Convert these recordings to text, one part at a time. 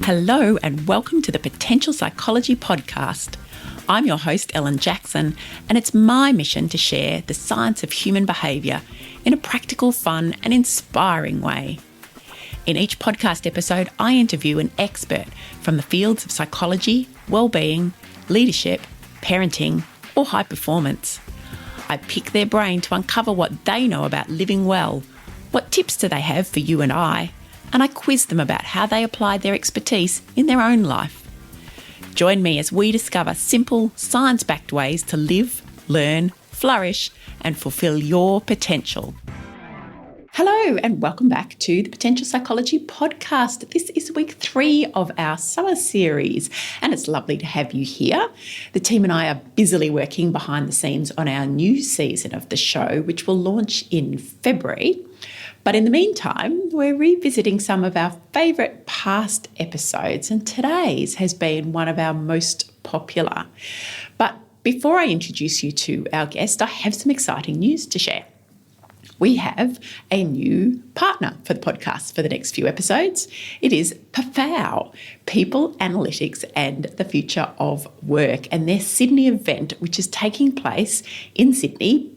Hello and welcome to the Potential Psychology Podcast. I'm your host, Ellen Jackson, and it's my mission to share the science of human behaviour in a practical, fun and inspiring way. In each podcast episode, I interview an expert from the fields of psychology, well-being, leadership, parenting or high performance. I pick their brain to uncover what they know about living well, what tips do they have for you and I quiz them about how they applied their expertise in their own life. Join me as we discover simple, science-backed ways to live, learn, flourish, and fulfill your potential. Hello, and welcome back to the Potential Psychology Podcast. This is week 3 of our summer series, and it's lovely to have you here. The team and I are busily working behind the scenes on our new season of the show, which will launch in February. But in the meantime, we're revisiting some of our favourite past episodes, and today's has been one of our most popular. But before I introduce you to our guest, I have some exciting news to share. We have a new partner for the podcast for the next few episodes. It is PAFAO, People, Analytics and the Future of Work, and their Sydney event, which is taking place in Sydney,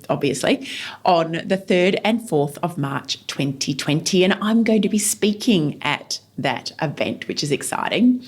obviously, on the 3rd and 4th of March 2020. And I'm going to be speaking at that event, which is exciting.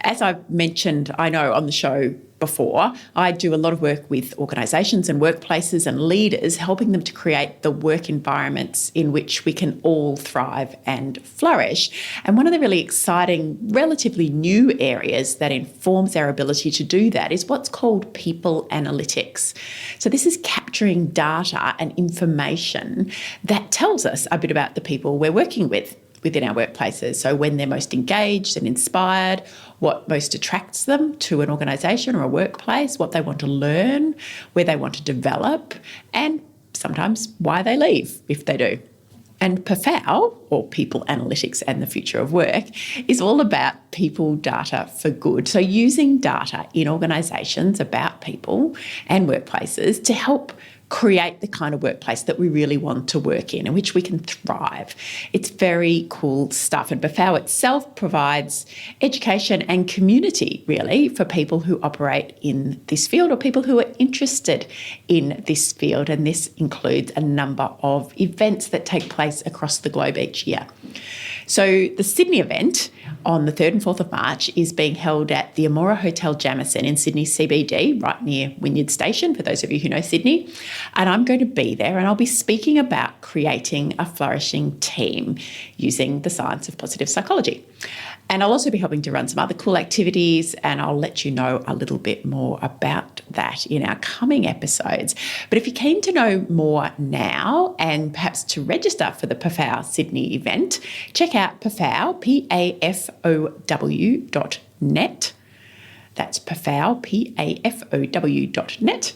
As I've mentioned, I know on the show before, I do a lot of work with organisations and workplaces and leaders, helping them to create the work environments in which we can all thrive and flourish. And one of the really exciting, relatively new areas that informs our ability to do that is what's called people analytics. So this is capturing data and information that tells us a bit about the people we're working with within our workplaces. So when they're most engaged and inspired, what most attracts them to an organisation or a workplace, what they want to learn, where they want to develop, and sometimes why they leave if they do. And PAFAO, or People, Analytics and the Future of Work, is all about people data for good. So using data in organisations about people and workplaces to help create the kind of workplace that we really want to work in which we can thrive. It's very cool stuff. And PAFAO itself provides education and community, really, for people who operate in this field or people who are interested in this field. And this includes a number of events that take place across the globe each year. So the Sydney event on the 3rd and 4th of March is being held at the Amora Hotel Jamison in Sydney CBD, right near Wynyard Station, for those of you who know Sydney. And I'm going to be there and I'll be speaking about creating a flourishing team using the science of positive psychology. And I'll also be helping to run some other cool activities, and I'll let you know a little bit more about that in our coming episodes. But if you're keen to know more now and perhaps to register for the PAFAO Sydney event, check out PAFOW, PAFOW.net. That's PAFOW, PAFOW.net.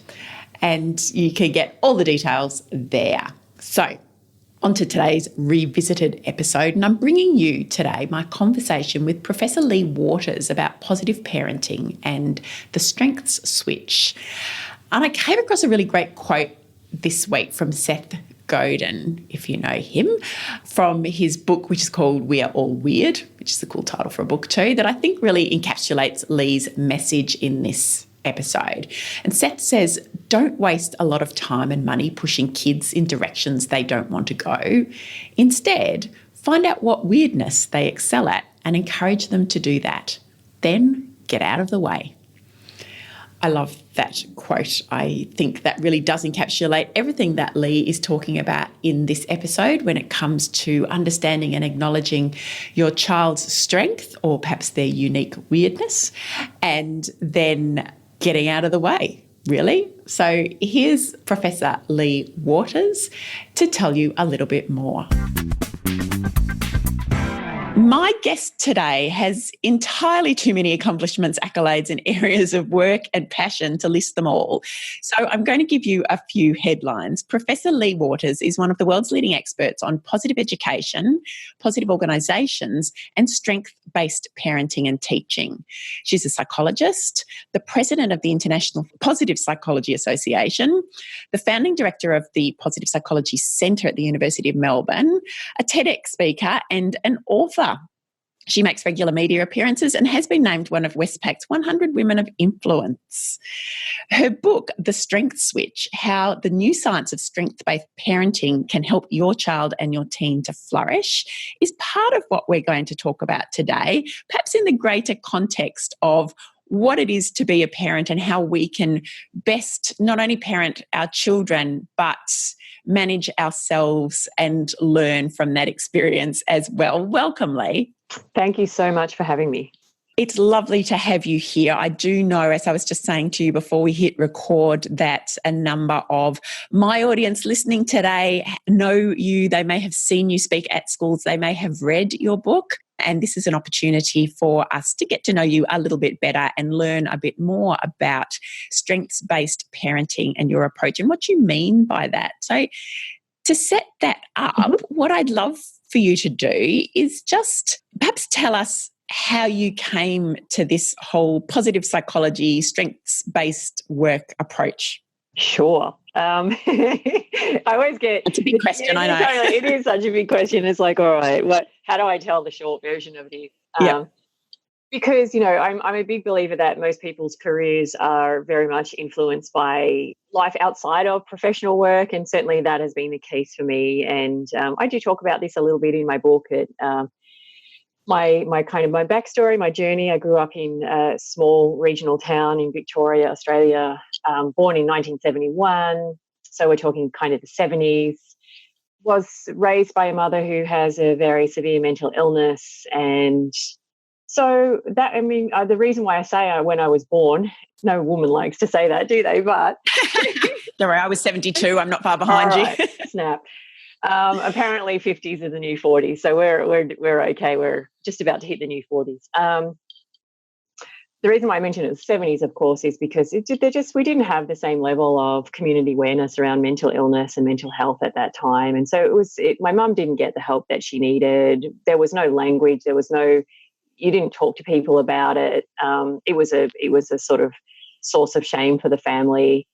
And you can get all the details there. So, on to today's revisited episode, and I'm bringing you today my conversation with Professor Lea Waters about positive parenting and the strengths switch. And I came across a really great quote this week from Seth Godin, if you know him, from his book, which is called We Are All Weird, which is a cool title for a book too, that I think really encapsulates Lee's message in this episode. And Seth says, don't waste a lot of time and money pushing kids in directions they don't want to go. Instead, find out what weirdness they excel at and encourage them to do that. Then get out of the way. I love that quote. I think that really does encapsulate everything that Lee is talking about in this episode when it comes to understanding and acknowledging your child's strength or perhaps their unique weirdness, and then getting out of the way, really. So here's Professor Lea Waters to tell you a little bit more. My guest today has entirely too many accomplishments, accolades, and areas of work and passion to list them all. So I'm going to give you a few headlines. Professor Lea Waters is one of the world's leading experts on positive education, positive organisations, and strength-based parenting and teaching. She's a psychologist, the president of the International Positive Psychology Association, the founding director of the Positive Psychology Centre at the University of Melbourne, a TEDx speaker, and an author. She makes regular media appearances and has been named one of Westpac's 100 Women of Influence. Her book, The Strength Switch, How the New Science of Strength-Based Parenting Can Help Your Child and Your Teen to Flourish, is part of what we're going to talk about today, perhaps in the greater context of what it is to be a parent and how we can best not only parent our children, but manage ourselves and learn from that experience as well. Welcome, Lee. Thank you so much for having me. It's lovely to have you here. I do know, as I was just saying to you before we hit record, that a number of my audience listening today know you. They may have seen you speak at schools. They may have read your book. And this is an opportunity for us to get to know you a little bit better and learn a bit more about strengths-based parenting and your approach and what you mean by that. So to set that up, what I'd love for you to do is just perhaps tell us how you came to this whole positive psychology, strengths-based work approach. Sure. I always get... It's a big question, I know. Totally, it is such a big question. It's like, all right, how do I tell the short version of this? Because, I'm a big believer that most people's careers are very much influenced by life outside of professional work, and certainly that has been the case for me. And I do talk about this a little bit in my book. My backstory, my journey. I grew up in a small regional town in Victoria, Australia, born in 1971. So we're talking kind of the 70s. Was raised by a mother who has a very severe mental illness. And so the reason why I say when I was born, no woman likes to say that, do they? But don't worry, I was 72. I'm not far behind you. Right, snap. Apparently 50s are the new 40s. So we're okay. We're just about to hit the new 40s. The reason why I mentioned it was 70s, of course, is because we didn't have the same level of community awareness around mental illness and mental health at that time. And so my mum didn't get the help that she needed. There was no language. You didn't talk to people about it. It was a sort of source of shame for the family.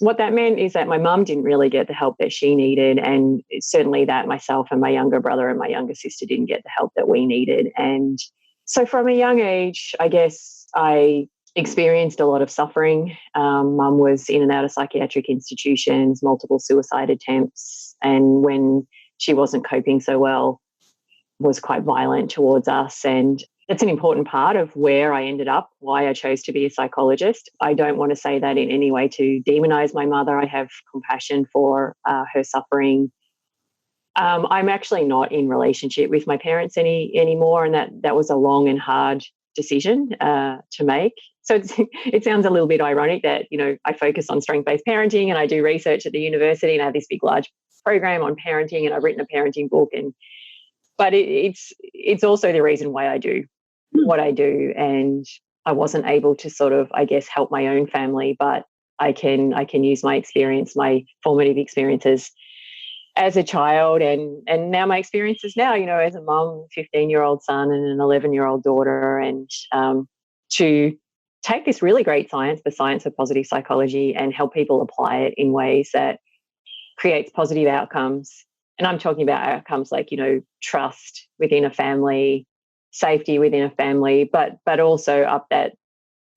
What that meant is that my mum didn't really get the help that she needed, and certainly that myself and my younger brother and my younger sister didn't get the help that we needed. And so from a young age, I guess I experienced a lot of suffering. Mum was in and out of psychiatric institutions, multiple suicide attempts, and when she wasn't coping so well, was quite violent towards us. And that's an important part of where I ended up, why I chose to be a psychologist. I don't want to say that in any way to demonize my mother. I have compassion for her suffering. I'm actually not in relationship with my parents anymore, and that was a long and hard decision to make. So it sounds a little bit ironic that, I focus on strength-based parenting and I do research at the university and I have this big, large program on parenting, and I've written a parenting book. But it's also the reason why I do what I do. And I wasn't able to sort of, I guess, help my own family, but I can use my experience, my formative experiences as a child and now my experiences now, as a mum, 15-year-old son and an 11-year-old daughter, and to take this really great science, the science of positive psychology, and help people apply it in ways that creates positive outcomes. And I'm talking about outcomes like, trust within a family, safety within a family, but also up that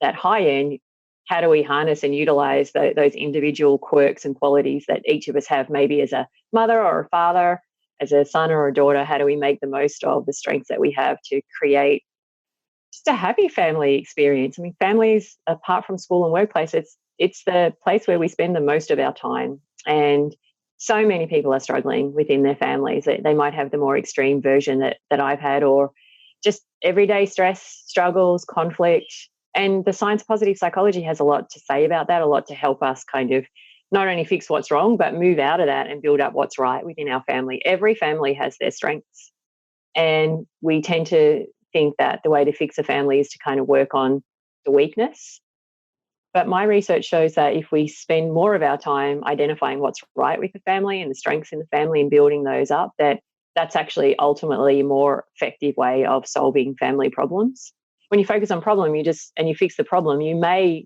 high end. How do we harness and utilize those individual quirks and qualities that each of us have, maybe as a mother or a father, as a son or a daughter? How do we make the most of the strengths that we have to create just a happy family experience? I mean, families, apart from school and workplace, it's the place where we spend the most of our time. And so many people are struggling within their families. They might have the more extreme version that I've had, or just everyday stress, struggles, conflict. And the science of positive psychology has a lot to say about that, a lot to help us kind of not only fix what's wrong, but move out of that and build up what's right within our family. Every family has their strengths. And we tend to think that the way to fix a family is to kind of work on the weakness. But my research shows that if we spend more of our time identifying what's right with the family and the strengths in the family and building those up, that's actually ultimately a more effective way of solving family problems. When you focus on problem, and you fix the problem, you may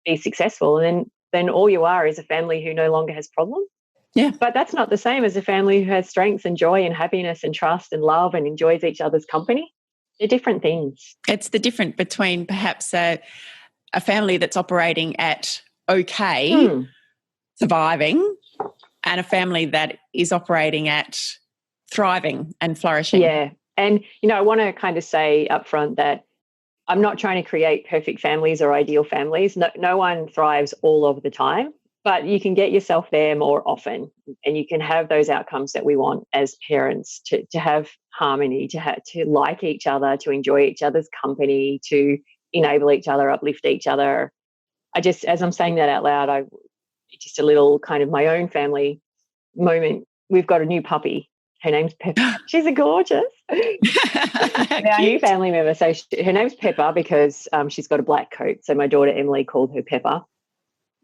be successful, and then all you are is a family who no longer has problems. Yeah. But that's not the same as a family who has strengths and joy and happiness and trust and love and enjoys each other's company. They're different things. It's the difference between perhaps a family that's operating at okay, surviving, and a family that is operating at thriving and flourishing. Yeah. And, I want to kind of say up front that I'm not trying to create perfect families or ideal families. No one thrives all of the time, but you can get yourself there more often, and you can have those outcomes that we want as parents, to have harmony, to like each other, to enjoy each other's company, to enable each other, uplift each other. As I'm saying that out loud, just a little kind of my own family moment. We've got a new puppy. Her name's Pepper. She's a gorgeous. Our new family member. So her name's Pepper because she's got a black coat. So my daughter Emily called her Pepper.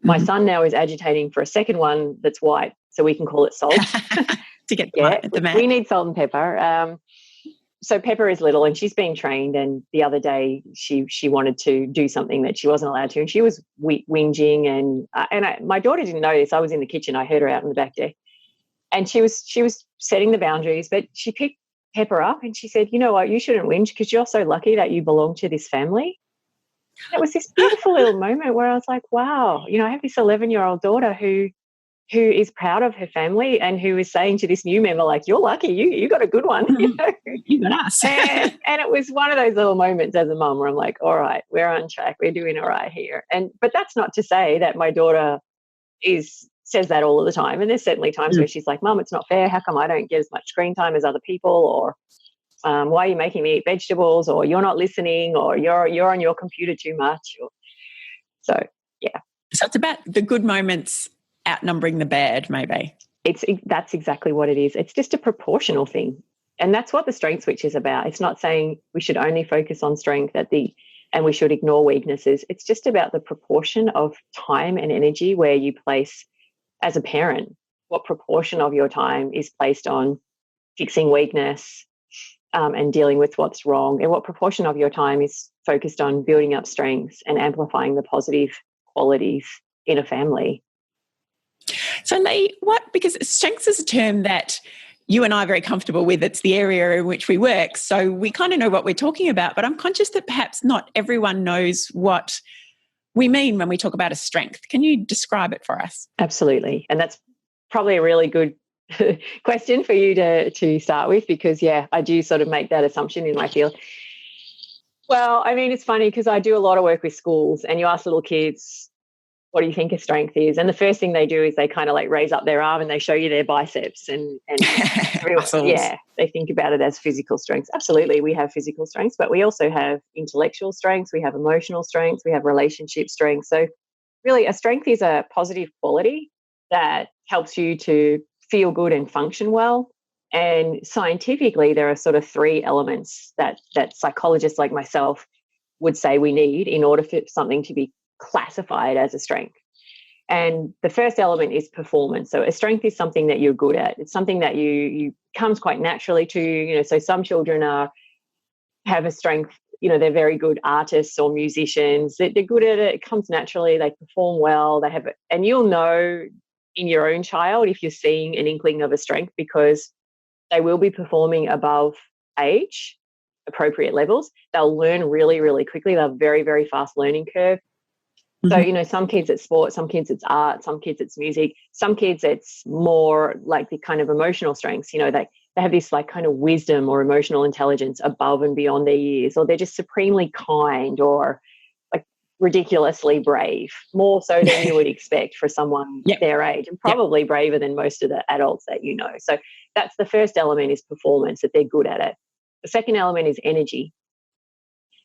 My son now is agitating for a second one that's white, so we can call it Salt. To get the match. We need Salt and Pepper. So Pepper is little and she's being trained, and the other day she wanted to do something that she wasn't allowed to, and she was whinging, and my daughter didn't know this. I was in the kitchen. I heard her out in the back deck, and she was setting the boundaries, but she picked Pepper up and she said, "You know what, you shouldn't whinge because you're so lucky that you belong to this family." It was this beautiful little moment where I was like, wow, I have this 11-year-old daughter who is proud of her family and who is saying to this new member, like, you're lucky, you got a good one. You got us. and it was one of those little moments as a mum where I'm like, all right, we're on track. We're doing all right here. But that's not to say that my daughter says that all of the time. And there's certainly times where she's like, Mum, it's not fair. How come I don't get as much screen time as other people? Or why are you making me eat vegetables? Or you're not listening? Or you're on your computer too much? So it's about the good moments outnumbering the bad, maybe. That's exactly what it is. It's just a proportional thing. And that's what the strength switch is about. It's not saying we should only focus on strength and we should ignore weaknesses. It's just about the proportion of time and energy where you place as a parent. What proportion of your time is placed on fixing weakness and dealing with what's wrong, and what proportion of your time is focused on building up strengths and amplifying the positive qualities in a family. So, Lee, because strengths is a term that you and I are very comfortable with. It's the area in which we work, so we kind of know what we're talking about, but I'm conscious that perhaps not everyone knows what we mean when we talk about a strength. Can you describe it for us? Absolutely. And that's probably a really good question for you to start with, because, I do sort of make that assumption in my field. Well, I mean, it's funny because I do a lot of work with schools, and you ask little kids, what do you think a strength is? And the first thing they do is they kind of like raise up their arm and they show you their biceps and they think about it as physical strengths. Absolutely, we have physical strengths, but we also have intellectual strengths, we have emotional strengths, we have relationship strengths. So really a strength is a positive quality that helps you to feel good and function well. And scientifically, there are sort of three elements that psychologists like myself would say we need in order for something to be classified as a strength. And the first element is performance. So a strength is something that you're good at. It's something that you comes quite naturally to, so some children have a strength, they're very good artists or musicians. They're good at it. It comes naturally. They perform well. They have it. And you'll know in your own child if you're seeing an inkling of a strength, because they will be performing above age, appropriate levels. They'll learn really, really quickly. They're very, very fast learning curve. So, some kids it's sport, some kids it's art, some kids it's music, some kids it's more like the kind of emotional strengths, they have this like kind of wisdom or emotional intelligence above and beyond their years, or they're just supremely kind or like ridiculously brave, more so than you would expect for someone their age, and probably braver than most of the adults that you know. So that's the first element, is performance, that they're good at it. The second element is energy.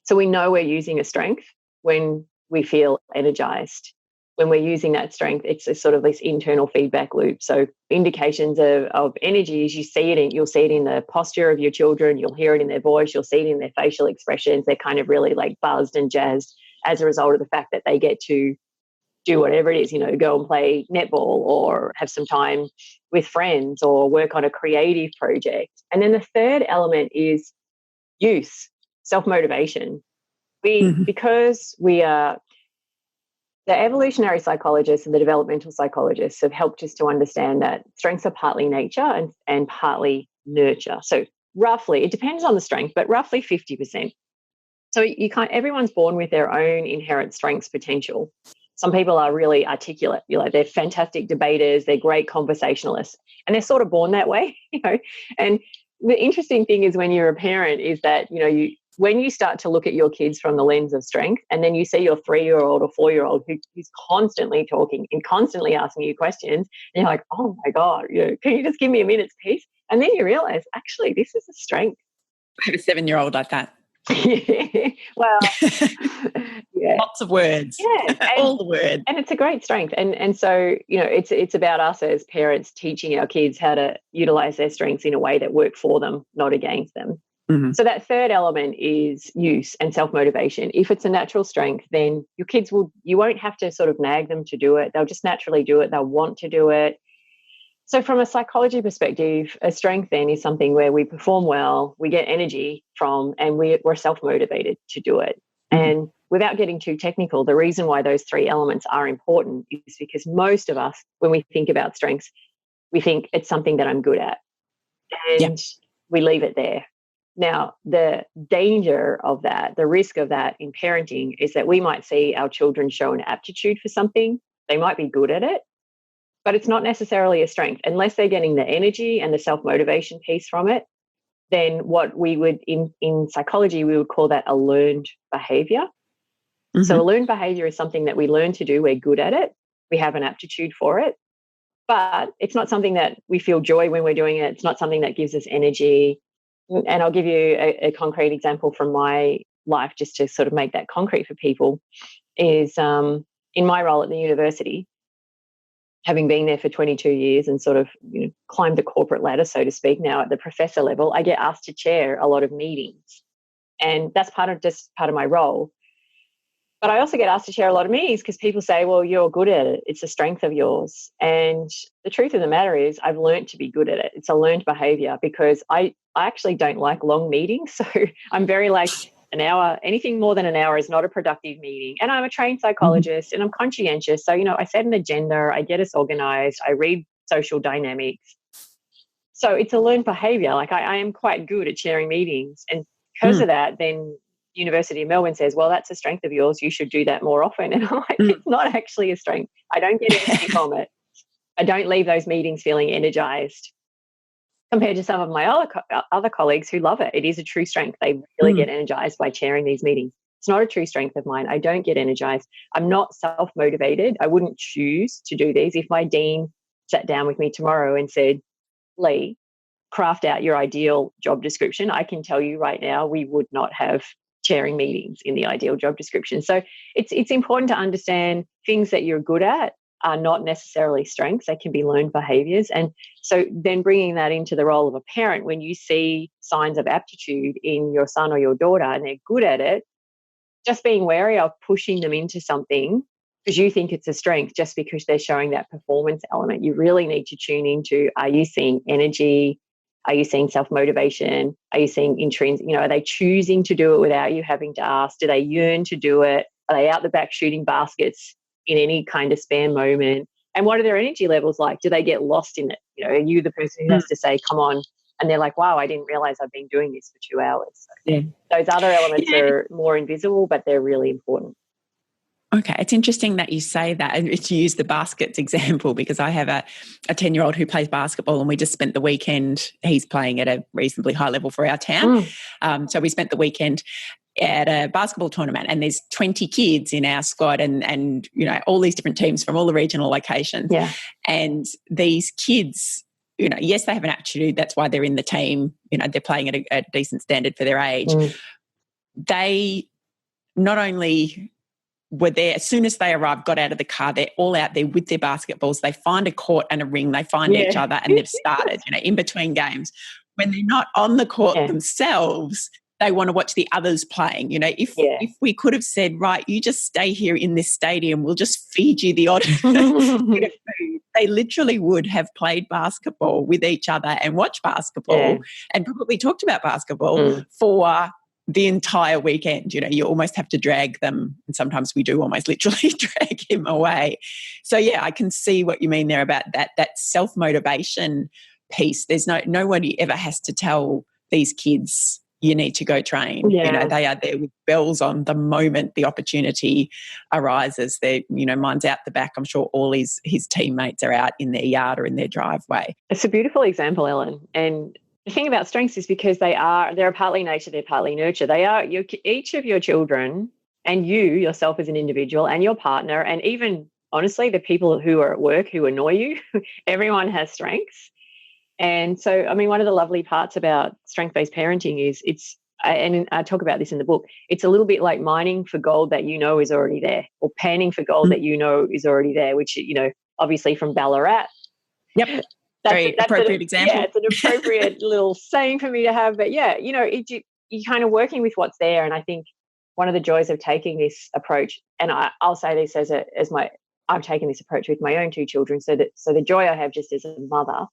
So we know we're using a strength when we feel energized. When we're using that strength, it's a sort of this internal feedback loop. So indications of energy is you'll see it in the posture of your children, you'll hear it in their voice, you'll see it in their facial expressions. They're kind of really like buzzed and jazzed as a result of the fact that they get to do whatever it is, go and play netball or have some time with friends or work on a creative project. And then the third element is use, self-motivation. Because we are, the evolutionary psychologists and the developmental psychologists have helped us to understand that strengths are partly nature and partly nurture. So roughly, it depends on the strength, but roughly 50%. So you can't, everyone's born with their own inherent strengths potential. Some people are really articulate, they're fantastic debaters, they're great conversationalists, and they're sort of born that way, And the interesting thing is when you're a parent is that, when you start to look at your kids from the lens of strength, and then you see your 3-year-old or 4-year-old who's constantly talking and constantly asking you questions, and you're like, oh my God, can you just give me a minute's peace? And then you realize, actually, this is a strength. I have a 7-year-old like that. Well, yeah. Lots of words. Yeah. All the words. And it's a great strength. And so, it's about us as parents teaching our kids how to utilize their strengths in a way that work for them, not against them. Mm-hmm. So that third element is use and self-motivation. If it's a natural strength, then your kids you won't have to sort of nag them to do it. They'll just naturally do it. They'll want to do it. So from a psychology perspective, a strength then is something where we perform well, we get energy from, and we're self-motivated to do it. Mm-hmm. And without getting too technical, the reason why those three elements are important is because most of us, when we think about strengths, we think it's something that I'm good at. And we leave it there. Now, the danger of that, the risk of that in parenting is that we might see our children show an aptitude for something. They might be good at it, but it's not necessarily a strength. Unless they're getting the energy and the self-motivation piece from it, then what we would, in psychology, we would call that a learned behavior. Mm-hmm. So a learned behavior is something that we learn to do. We're good at it. We have an aptitude for it, but it's not something that we feel joy when we're doing it. It's not something that gives us energy. And I'll give you a concrete example from my life just to sort of make that concrete for people is in my role at the university, having been there for 22 years and sort of climbed the corporate ladder, so to speak, now at the professor level, I get asked to chair a lot of meetings. And that's part of my role. But I also get asked to chair a lot of meetings because people say, well, you're good at it. It's a strength of yours. And the truth of the matter is I've learned to be good at it. It's a learned behavior because I actually don't like long meetings. So I'm very like an hour, anything more than an hour is not a productive meeting. And I'm a trained psychologist and I'm conscientious. So, I set an agenda, I get us organized, I read social dynamics. So it's a learned behavior. Like I am quite good at chairing meetings. And because of that, then University of Melbourne says, well, that's a strength of yours. You should do that more often. And I'm like, it's not actually a strength. I don't get anything from it. I don't leave those meetings feeling energized compared to some of my other colleagues who love it. It is a true strength. They really get energized by chairing these meetings. It's not a true strength of mine. I don't get energized. I'm not self-motivated. I wouldn't choose to do these. If my dean sat down with me tomorrow and said, Lee, craft out your ideal job description, I can tell you right now, we would not have chairing meetings in the ideal job description. So it's important to understand things that you're good at are not necessarily strengths. They can be learned behaviors. And so then bringing that into the role of a parent, when you see signs of aptitude in your son or your daughter and they're good at it, just being wary of pushing them into something because you think it's a strength just because they're showing that performance element. You really need to tune into, are you seeing energy? Are you seeing self-motivation? Are you seeing intrinsic, are they choosing to do it without you having to ask? Do they yearn to do it? Are they out the back shooting baskets in any kind of spare moment? And what are their energy levels like? Do they get lost in it? Are you the person who has to say, come on? And they're like, wow, I didn't realize I've been doing this for 2 hours. So those other elements are more invisible, but they're really important. Okay, it's interesting that you say that and to use the baskets example because I have a 10-year-old who plays basketball and we just spent the weekend, he's playing at a reasonably high level for our town. So we spent the weekend at a basketball tournament and there's 20 kids in our squad and all these different teams from all the regional locations. Yeah. And these kids, yes, they have an aptitude. That's why they're in the team. They're playing at a decent standard for their age. They not only were there, as soon as they arrived, got out of the car, they're all out there with their basketballs. They find a court and a ring. They find each other and they've started, in between games. When they're not on the court themselves, they want to watch the others playing. If we could have said, right, you just stay here in this stadium, we'll just feed you the odd bit of food. They literally would have played basketball with each other and watched basketball and probably talked about basketball for the entire weekend. You almost have to drag them, and sometimes we do almost literally drag him away. So I can see what you mean there about that self-motivation piece. There's nobody ever has to tell these kids, you need to go train. Yeah. You know, they are there with bells on the moment the opportunity arises. Mine's out the back. I'm sure all his teammates are out in their yard or in their driveway. It's a beautiful example, Ellen. And the thing about strengths is because they're partly nature, they're partly nurture. They are each of your children and you yourself as an individual and your partner, and even honestly, the people who are at work who annoy you, everyone has strengths. And so, I mean, one of the lovely parts about strength-based parenting is and I talk about this in the book, it's a little bit like mining for gold that you know is already there, or panning for gold that you know is already there, which, obviously from Ballarat. Yep. Very appropriate example. Yeah, it's an appropriate little saying for me to have. But yeah, you're kind of working with what's there. And I think one of the joys of taking this approach, and I'll say this I've taken this approach with my own two children. So the joy I have just as a mother,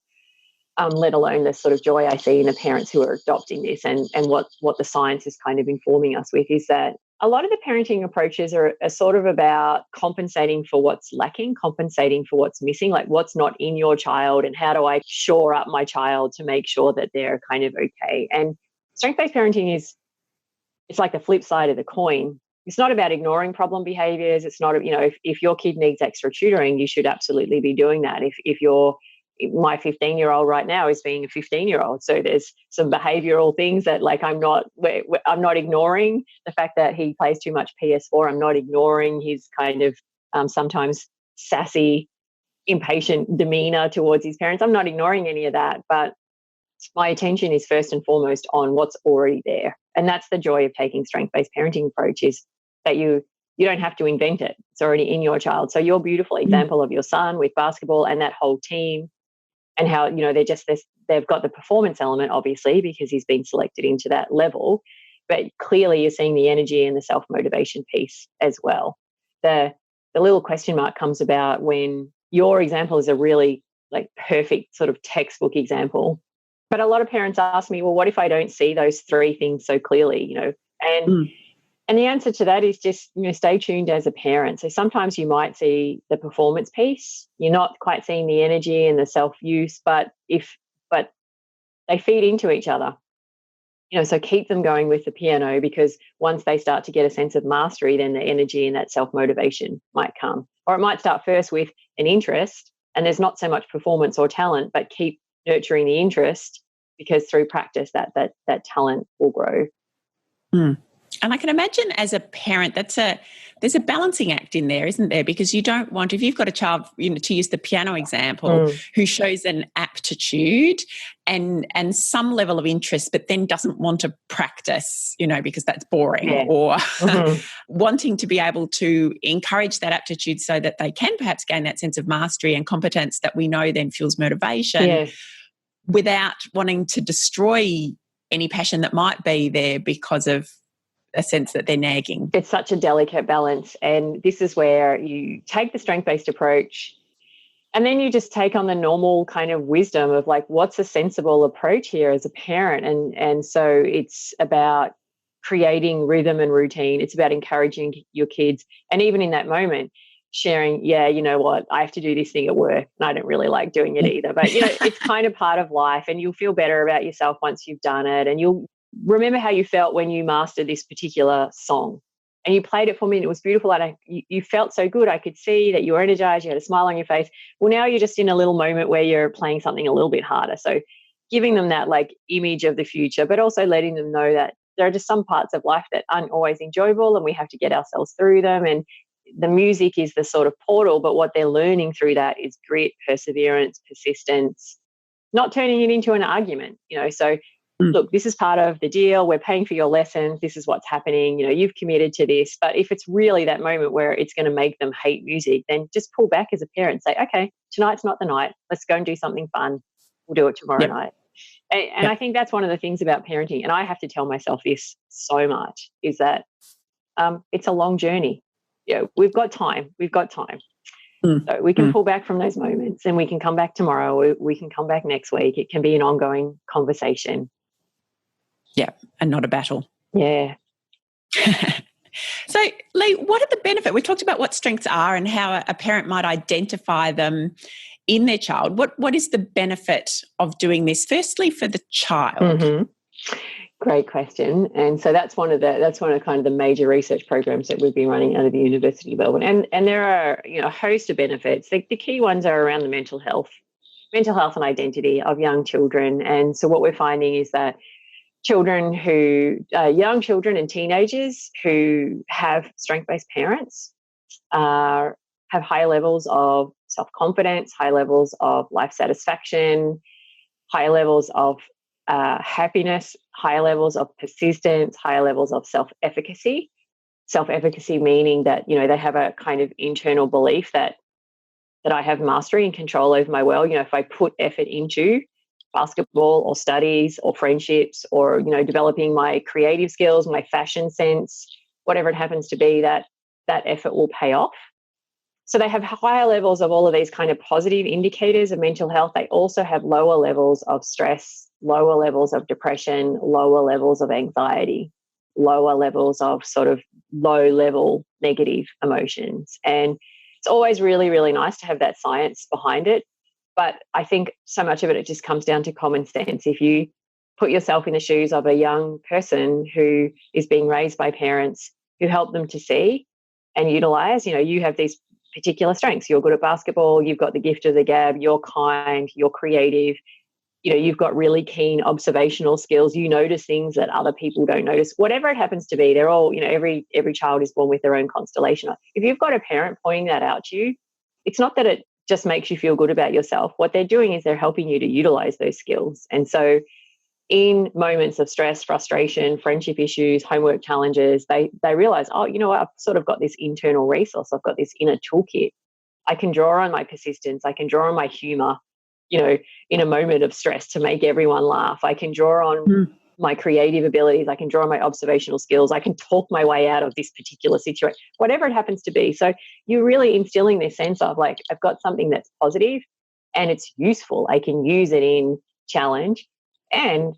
let alone the sort of joy I see in the parents who are adopting this, and what the science is kind of informing us with, is that a lot of the parenting approaches are sort of about compensating for what's lacking, compensating for what's missing, like what's not in your child and how do I shore up my child to make sure that they're kind of okay. And strength-based parenting it's like the flip side of the coin. It's not about ignoring problem behaviors. It's not, if your kid needs extra tutoring, you should absolutely be doing that. My 15-year-old right now is being a 15-year-old. So there's some behavioral things that, like, I'm not ignoring the fact that he plays too much PS4. I'm not ignoring his kind of sometimes sassy, impatient demeanor towards his parents. I'm not ignoring any of that, but my attention is first and foremost on what's already there. And that's the joy of taking strength-based parenting approach, is that you don't have to invent it. It's already in your child. So your beautiful example of your son with basketball and that whole team, and how, they've got the performance element, obviously, because he's been selected into that level. But clearly you're seeing the energy and the self-motivation piece as well. The little question mark comes about when your example is a really perfect sort of textbook example. But a lot of parents ask me, well, what if I don't see those three things so clearly, And the answer to that is just, stay tuned as a parent. So sometimes you might see the performance piece. You're not quite seeing the energy and the self-use, but they feed into each other. So keep them going with the piano, because once they start to get a sense of mastery, then the energy and that self-motivation might come. Or it might start first with an interest, and there's not so much performance or talent, but keep nurturing the interest, because through practice that talent will grow. And I can imagine as a parent, there's a balancing act in there, isn't there? Because you don't want, if you've got a child, to use the piano example, who shows an aptitude and some level of interest, but then doesn't want to practice, because that's boring, or wanting to be able to encourage that aptitude so that they can perhaps gain that sense of mastery and competence that we know then fuels motivation, without wanting to destroy any passion that might be there because of a sense that they're nagging. It's such a delicate balance. And this is where you take the strength-based approach, and then you just take on the normal kind of wisdom of what's a sensible approach here as a parent. And so it's about creating rhythm and routine. It's about encouraging your kids. And even in that moment, sharing, you know what, I have to do this thing at work and I don't really like doing it either. But, it's kind of part of life, and you'll feel better about yourself once you've done it. And you'll remember how you felt when you mastered this particular song and you played it for me and it was beautiful. And you felt so good. I could see that you were energized. You had a smile on your face. Well, now you're just in a little moment where you're playing something a little bit harder. So giving them that image of the future, but also letting them know that there are just some parts of life that aren't always enjoyable and we have to get ourselves through them. And the music is the sort of portal, but what they're learning through that is grit, perseverance, persistence, not turning it into an argument, So look, this is part of the deal. We're paying for your lessons. This is what's happening. You've committed to this. But if it's really that moment where it's going to make them hate music, then just pull back as a parent and say, okay, tonight's not the night. Let's go and do something fun. We'll do it tomorrow night. And I think that's one of the things about parenting. And I have to tell myself this so much, is that it's a long journey. We've got time. So we can pull back from those moments, and we can come back tomorrow. We can come back next week. It can be an ongoing conversation. Yeah, and not a battle. Yeah. So, Lee, what are the benefits? We talked about what strengths are and how a parent might identify them in their child. What is the benefit of doing this, firstly, for the child? Great question. And so that's one of kind of the major research programs that we've been running out of the University of Melbourne. And there are, a host of benefits. The key ones are around the mental health and identity of young children. And so what we're finding is that young children and teenagers who have strength-based parents have high levels of self-confidence, high levels of life satisfaction, high levels of happiness, high levels of persistence, high levels of self-efficacy. Self-efficacy meaning that, they have a kind of internal belief that I have mastery and control over my world. If I put effort into basketball or studies or friendships or, developing my creative skills, my fashion sense, whatever it happens to be, that effort will pay off. So they have higher levels of all of these kind of positive indicators of mental health. They also have lower levels of stress, lower levels of depression, lower levels of anxiety, lower levels of sort of low-level negative emotions. And it's always really, really nice to have that science behind it. But I think so much of it just comes down to common sense. If you put yourself in the shoes of a young person who is being raised by parents who help them to see and utilize, you have these particular strengths. You're good at basketball, you've got the gift of the gab, you're kind, you're creative, you've got really keen observational skills, you notice things that other people don't notice. Whatever it happens to be, they're all, every child is born with their own constellation. If you've got a parent pointing that out to you, it's not that it just makes you feel good about yourself. What they're doing is they're helping you to utilize those skills. And so in moments of stress, frustration, friendship issues, homework challenges, they realize, oh, I've sort of got this internal resource. I've got this inner toolkit. I can draw on my persistence. I can draw on my humor, in a moment of stress to make everyone laugh. I can draw on my creative abilities. I can draw on my observational skills. I can talk my way out of this particular situation, whatever it happens to be. So you're really instilling this sense of like, I've got something that's positive and it's useful. I can use it in challenge. And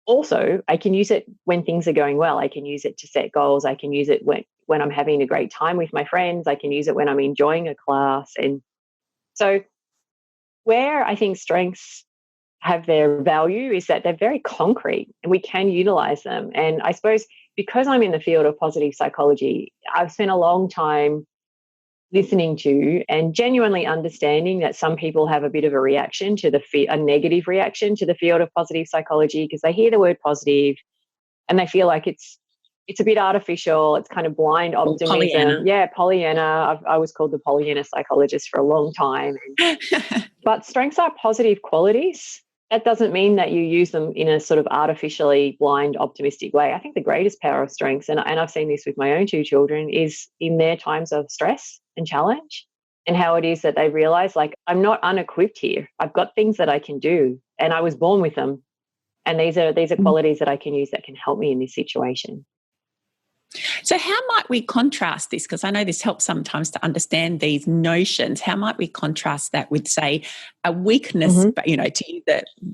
also, I can use it when things are going well. I can use it to set goals. I can use it when I'm having a great time with my friends. I can use it when I'm enjoying a class. And so where I think strengths have their value is that they're very concrete and we can utilize them. And I suppose because I'm in the field of positive psychology, I've spent a long time listening to and genuinely understanding that some people have a bit of a reaction to a negative reaction to the field of positive psychology because they hear the word positive and they feel like it's a bit artificial. It's kind of blind optimism. Pollyanna. Yeah, Pollyanna. I was called the Pollyanna psychologist for a long time. But strengths are positive qualities. That doesn't mean that you use them in a sort of artificially blind, optimistic way. I think the greatest power of strengths, and I've seen this with my own two children, is in their times of stress and challenge and how it is that they realize, like, I'm not unequipped here. I've got things that I can do and I was born with them. And these are qualities that I can use that can help me in this situation. So how might we contrast this? Because I know this helps sometimes to understand these notions. How might we contrast that with, say, a weakness, but, to use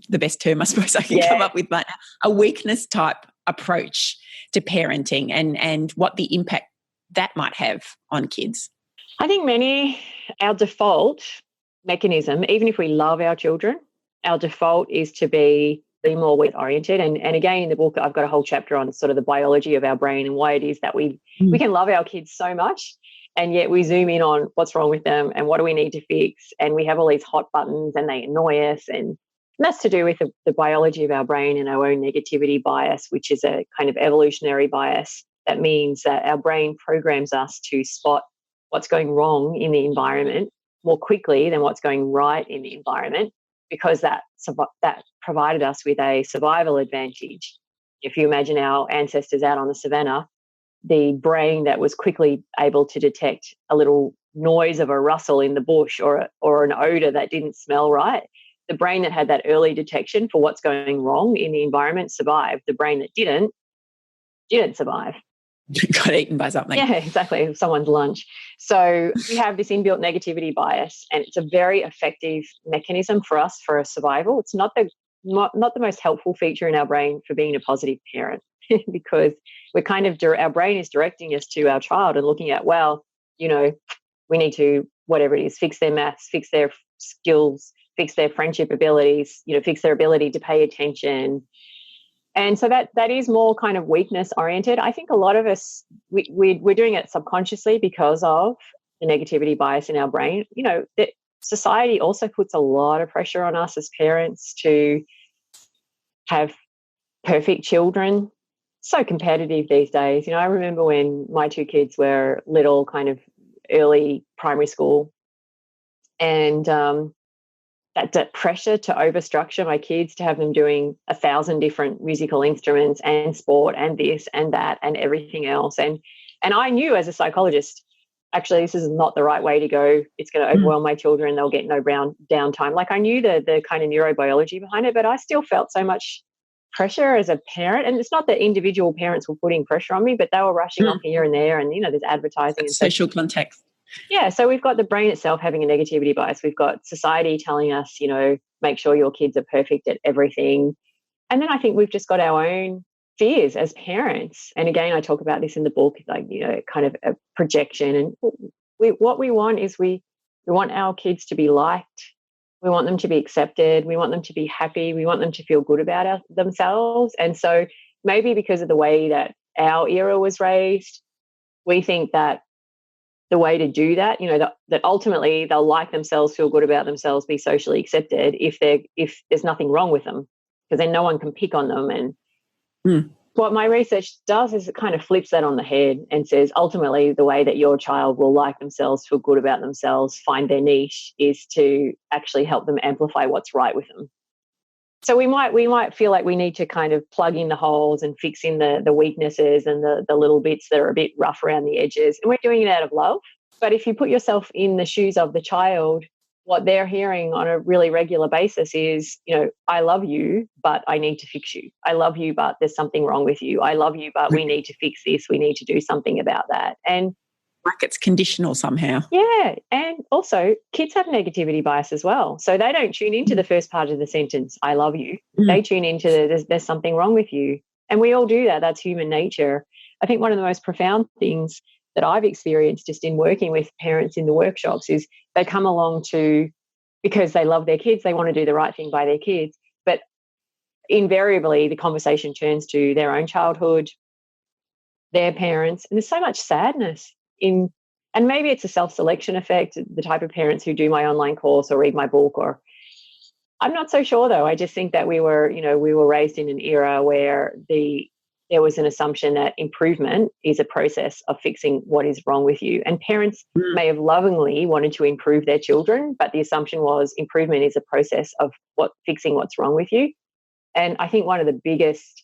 the best term I suppose I can come up with, but a weakness type approach to parenting and what the impact that might have on kids? I think our default mechanism, even if we love our children, our default is to be more oriented. And again, in the book, I've got a whole chapter on sort of the biology of our brain and why it is that we can love our kids so much, and yet we zoom in on what's wrong with them and what do we need to fix. And we have all these hot buttons and they annoy us. And that's to do with the biology of our brain and our own negativity bias, which is a kind of evolutionary bias. That means that our brain programs us to spot what's going wrong in the environment more quickly than what's going right in the environment, because that provided us with a survival advantage. If you imagine our ancestors out on the savannah, the brain that was quickly able to detect a little noise of a rustle in the bush or an odor that didn't smell right, the brain that had that early detection for what's going wrong in the environment survived. The brain that didn't survive. Got eaten by something. Yeah, exactly. Someone's lunch. So we have this inbuilt negativity bias, and it's a very effective mechanism for us for survival. It's not the most helpful feature in our brain for being a positive parent because we're our brain is directing us to our child and looking at, well, we need to, whatever it is, fix their maths, fix their skills, fix their friendship abilities, fix their ability to pay attention, And so that is more kind of weakness oriented. I think a lot of us, we're doing it subconsciously because of the negativity bias in our brain. You know, that society also puts a lot of pressure on us as parents to have perfect children. So competitive these days. You know, I remember when my two kids were little, kind of early primary school, and that pressure to overstructure my kids, to have them doing 1,000 different musical instruments and sport and this and that and everything else. And I knew as a psychologist, actually, this is not the right way to go. It's going to overwhelm my children. They'll get no downtime. Like, I knew the kind of neurobiology behind it, but I still felt so much pressure as a parent. And it's not that individual parents were putting pressure on me, but they were rushing off here and there. And, you know, there's advertising and social context. Yeah, so we've got the brain itself having a negativity bias. We've got society telling us, you know, make sure your kids are perfect at everything. And then I think we've just got our own fears as parents. And again, I talk about this in the book, like, you know, kind of a projection. And what we want is we want our kids to be liked. We want them to be accepted. We want them to be happy. We want them to feel good about themselves. And so maybe because of the way that our era was raised, we think that the way to do that, you know, that ultimately they'll like themselves, feel good about themselves, be socially accepted if there's nothing wrong with them, because then no one can pick on them. And what my research does is it kind of flips that on the head and says, ultimately, the way that your child will like themselves, feel good about themselves, find their niche, is to actually help them amplify what's right with them. So we might feel like we need to kind of plug in the holes and fix in the weaknesses and the little bits that are a bit rough around the edges. And we're doing it out of love. But if you put yourself in the shoes of the child, what they're hearing on a really regular basis is, you know, I love you, but I need to fix you. I love you, but there's something wrong with you. I love you, but we need to fix this. We need to do something about that. And like it's conditional somehow. Yeah. And also kids have negativity bias as well. So they don't tune into the first part of the sentence, I love you. They tune into there's something wrong with you. And we all do that. That's human nature. I think one of the most profound things that I've experienced just in working with parents in the workshops is they come along because they love their kids, they want to do the right thing by their kids. But invariably the conversation turns to their own childhood, their parents, and there's so much sadness and maybe it's a self-selection effect, the type of parents who do my online course or read my book, or I'm not so sure though. I just think that we were raised in an era where there was an assumption that improvement is a process of fixing what is wrong with you. And parents may have lovingly wanted to improve their children, but the assumption was improvement is a process of fixing what's wrong with you. And I think one of the biggest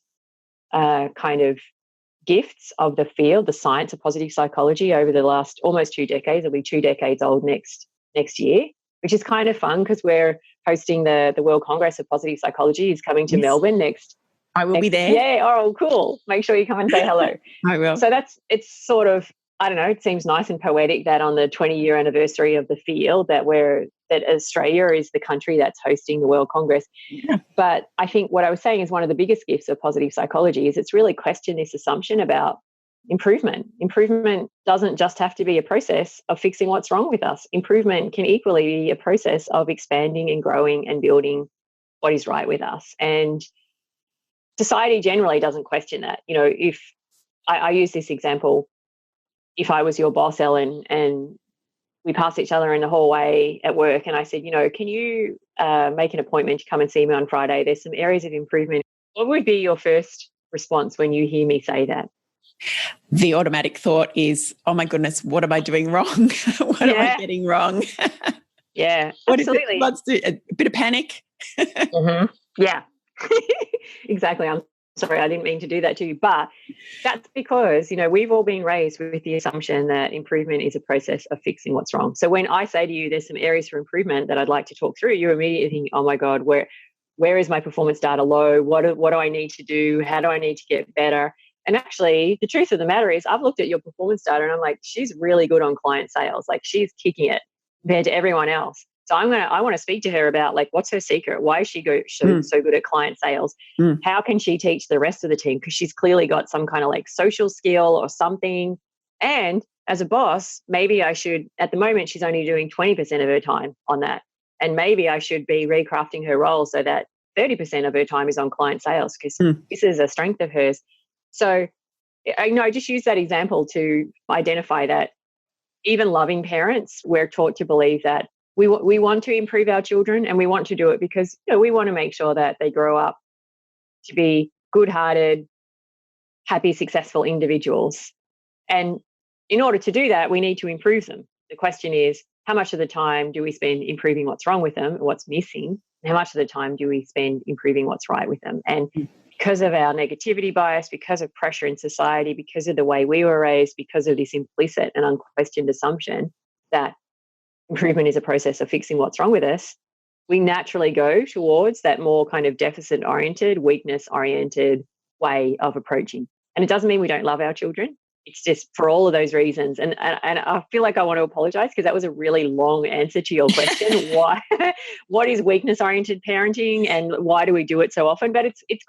kind of gifts of the field, the science of positive psychology, over the last almost 2 decades, it'll be 2 decades old next year, which is kind of fun because we're hosting the World Congress of Positive Psychology is coming to Melbourne next. I will be there. Yeah. Oh, cool. Make sure you come and say hello. I will. So it's sort of, I don't know, it seems nice and poetic that on the 20-year anniversary of the field that Australia is the country that's hosting the World Congress. Yeah. But I think what I was saying is one of the biggest gifts of positive psychology is it's really questioned this assumption about improvement. Improvement doesn't just have to be a process of fixing what's wrong with us. Improvement can equally be a process of expanding and growing and building what is right with us. And society generally doesn't question that. You know, if I use this example, if I was your boss, Ellen, and we passed each other in the hallway at work and I said, you know, can you make an appointment to come and see me on Friday? There's some areas of improvement. What would be your first response when you hear me say that? The automatic thought is, oh my goodness, what am I doing wrong? What am I getting wrong? Yeah, absolutely. A bit of panic. Yeah, exactly. I'm sorry, I didn't mean to do that to you, but that's because, you know, we've all been raised with the assumption that improvement is a process of fixing what's wrong. So when I say to you, there's some areas for improvement that I'd like to talk through, you immediately think, oh my God, where is my performance data low? What do I need to do? How do I need to get better? And actually, the truth of the matter is I've looked at your performance data and I'm like, she's really good on client sales. Like she's kicking it compared to everyone else. So I want to speak to her about like, what's her secret? Why is she so good at client sales? How can she teach the rest of the team? Because she's clearly got some kind of like social skill or something. And as a boss, maybe I should, at the moment, she's only doing 20% of her time on that. And maybe I should be recrafting her role so that 30% of her time is on client sales because this is a strength of hers. So, I just use that example to identify that even loving parents, we're taught to believe that we want to improve our children, and we want to do it because we want to make sure that they grow up to be good-hearted, happy, successful individuals. And in order to do that, we need to improve them. The question is, how much of the time do we spend improving what's wrong with them, what's missing? And how much of the time do we spend improving what's right with them? And because of our negativity bias, because of pressure in society, because of the way we were raised, because of this implicit and unquestioned assumption that improvement is a process of fixing what's wrong with us, we naturally go towards that more kind of deficit-oriented, weakness-oriented way of approaching. And it doesn't mean we don't love our children. It's just for all of those reasons. And I feel like I want to apologize because that was a really long answer to your question. Why? What is weakness-oriented parenting and why do we do it so often? But it's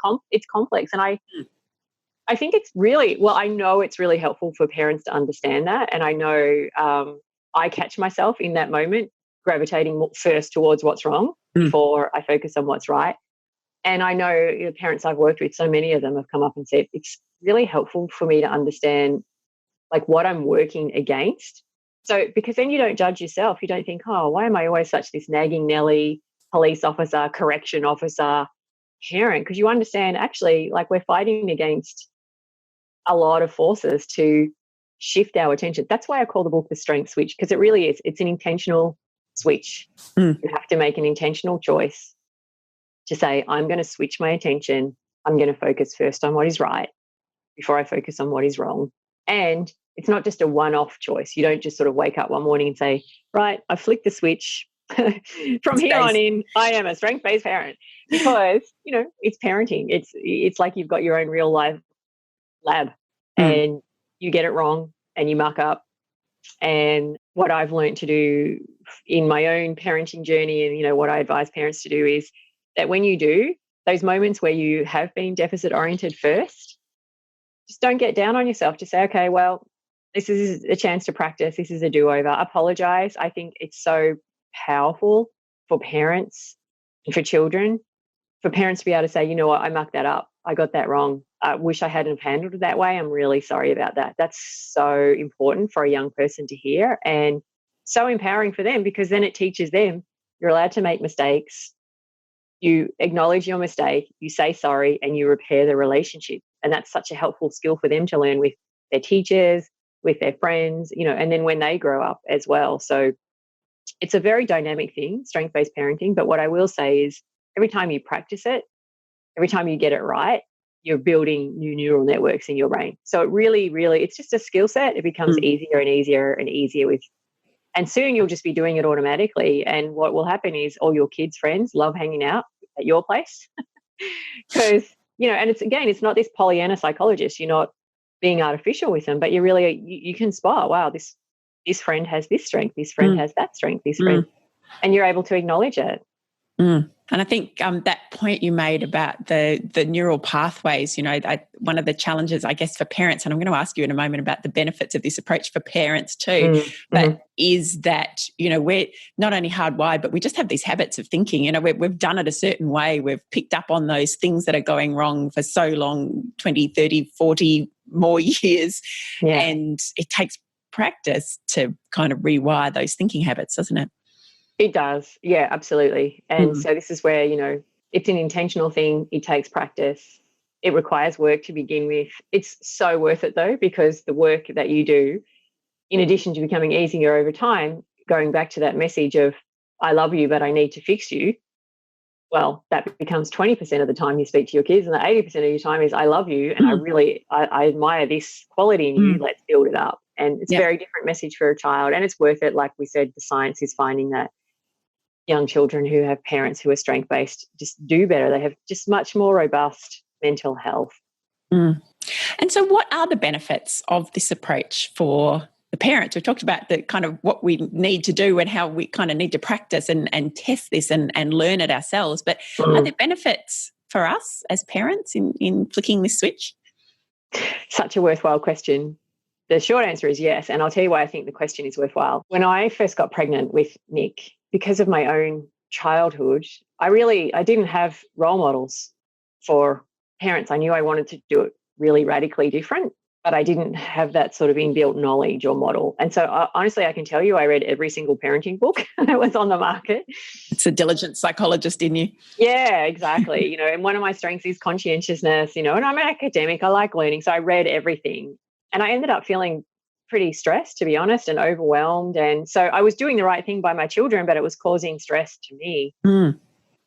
complex. And I think it's really, I know it's really helpful for parents to understand that. And I know I catch myself in that moment gravitating first towards what's wrong before I focus on what's right. And I know the parents I've worked with, so many of them have come up and said, it's really helpful for me to understand like what I'm working against. So, because then you don't judge yourself. You don't think, oh, why am I always such this nagging Nelly, police officer, correction officer, parent? Because you understand actually like we're fighting against a lot of forces to shift our attention. That's why I call the book The Strength Switch, because it really is. It's an intentional switch. You have to make an intentional choice to say, I'm going to switch my attention. I'm going to focus first on what is right before I focus on what is wrong. And it's not just a one-off choice. You don't just sort of wake up one morning and say, right, I flicked the switch. From here on in, I am a strength-based parent. Because, it's parenting. It's like you've got your own real life lab and you get it wrong and you muck up. And what I've learned to do in my own parenting journey and, what I advise parents to do is that when you do, those moments where you have been deficit-oriented first, just don't get down on yourself. Just say, okay, well, this is a chance to practice. This is a do-over. Apologize. I think it's so powerful for parents and for children, for parents to be able to say, you know what, I mucked that up. I got that wrong. I wish I hadn't have handled it that way. I'm really sorry about that. That's so important for a young person to hear and so empowering for them because then it teaches them you're allowed to make mistakes. You acknowledge your mistake, you say sorry, and you repair the relationship. And that's such a helpful skill for them to learn with their teachers, with their friends, and then when they grow up as well. So it's a very dynamic thing, strength-based parenting. But what I will say is every time you practice it, every time you get it right, you're building new neural networks in your brain. So it really, really, it's just a skill set. It becomes easier and easier and easier and soon you'll just be doing it automatically. And what will happen is all your kids' friends love hanging out at your place because, and it's not this Pollyanna psychologist. You're not being artificial with them, but you really, you can spot, wow, this friend has this strength, this friend has that strength, this friend, and you're able to acknowledge it. And I think that point you made about the neural pathways, one of the challenges, I guess, for parents, and I'm going to ask you in a moment about the benefits of this approach for parents too, but is that, we're not only hardwired, but we just have these habits of thinking, we've done it a certain way. We've picked up on those things that are going wrong for so long, 20, 30, 40 more years. Yeah. And it takes practice to kind of rewire those thinking habits, doesn't it? It does. Yeah, absolutely. And so this is where, it's an intentional thing. It takes practice. It requires work to begin with. It's so worth it though, because the work that you do, in addition to becoming easier over time, going back to that message of, I love you, but I need to fix you. Well, that becomes 20% of the time you speak to your kids, and the 80% of your time is, I love you. And I admire this quality in you. Let's build it up. And it's a very different message for a child. And it's worth it. Like we said, the science is finding that young children who have parents who are strength-based just do better. They have just much more robust mental health. And so what are the benefits of this approach for the parents? We've talked about the kind of what we need to do and how we kind of need to practice and test this and learn it ourselves. But are there benefits for us as parents in flicking this switch? Such a worthwhile question. The short answer is yes. And I'll tell you why I think the question is worthwhile. When I first got pregnant with Nick, because of my own childhood, I didn't have role models for parents. I knew I wanted to do it really radically different, but I didn't have that sort of inbuilt knowledge or model. And so honestly, I can tell you, I read every single parenting book that was on the market. It's a diligent psychologist in you. Yeah, exactly. And one of my strengths is conscientiousness, and I'm an academic. I like learning. So I read everything, and I ended up feeling pretty stressed, to be honest, and overwhelmed. And so I was doing the right thing by my children, but it was causing stress to me.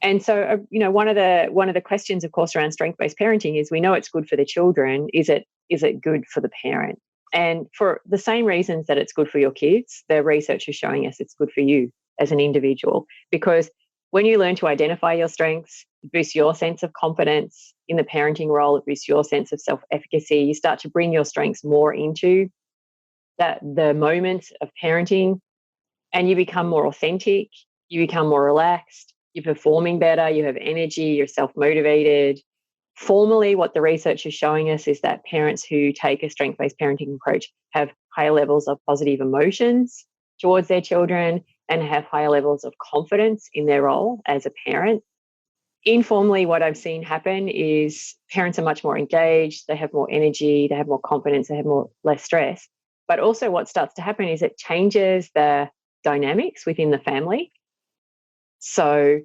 And so, one of the questions, of course, around strength-based parenting is, we know it's good for the children. Is it good for the parent? And for the same reasons that it's good for your kids, the research is showing us it's good for you as an individual, because when you learn to identify your strengths, it boosts your sense of confidence in the parenting role. It boosts your sense of self-efficacy. You start to bring your strengths more into the moment of parenting, and you become more authentic. You become more relaxed. You're performing better, you have energy, you're self-motivated. Formally, what the research is showing us is that parents who take a strength-based parenting approach have higher levels of positive emotions towards their children and have higher levels of confidence in their role as a parent. Informally, what I've seen happen is parents are much more engaged, they have more energy, they have more confidence, they have less stress. But also what starts to happen is it changes the dynamics within the family. So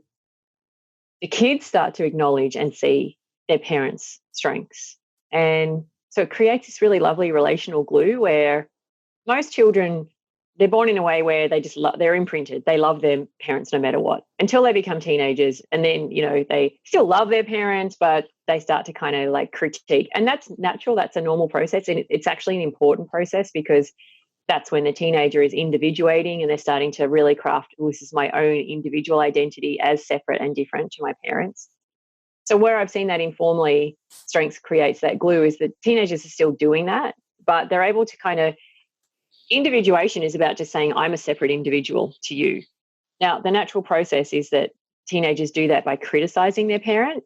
the kids start to acknowledge and see their parents' strengths. And so it creates this really lovely relational glue where most children, they're born in a way where they just they're imprinted. They love their parents no matter what, until they become teenagers. And then, they still love their parents, but they start to kind of like critique. And that's natural. That's a normal process. And it's actually an important process, because that's when the teenager is individuating and they're starting to really craft, this is my own individual identity as separate and different to my parents. So where I've seen that informally, strengths creates that glue, is that teenagers are still doing that, but they're able to kind of, individuation is about just saying, I'm a separate individual to you. Now, the natural process is that teenagers do that by criticizing their parent.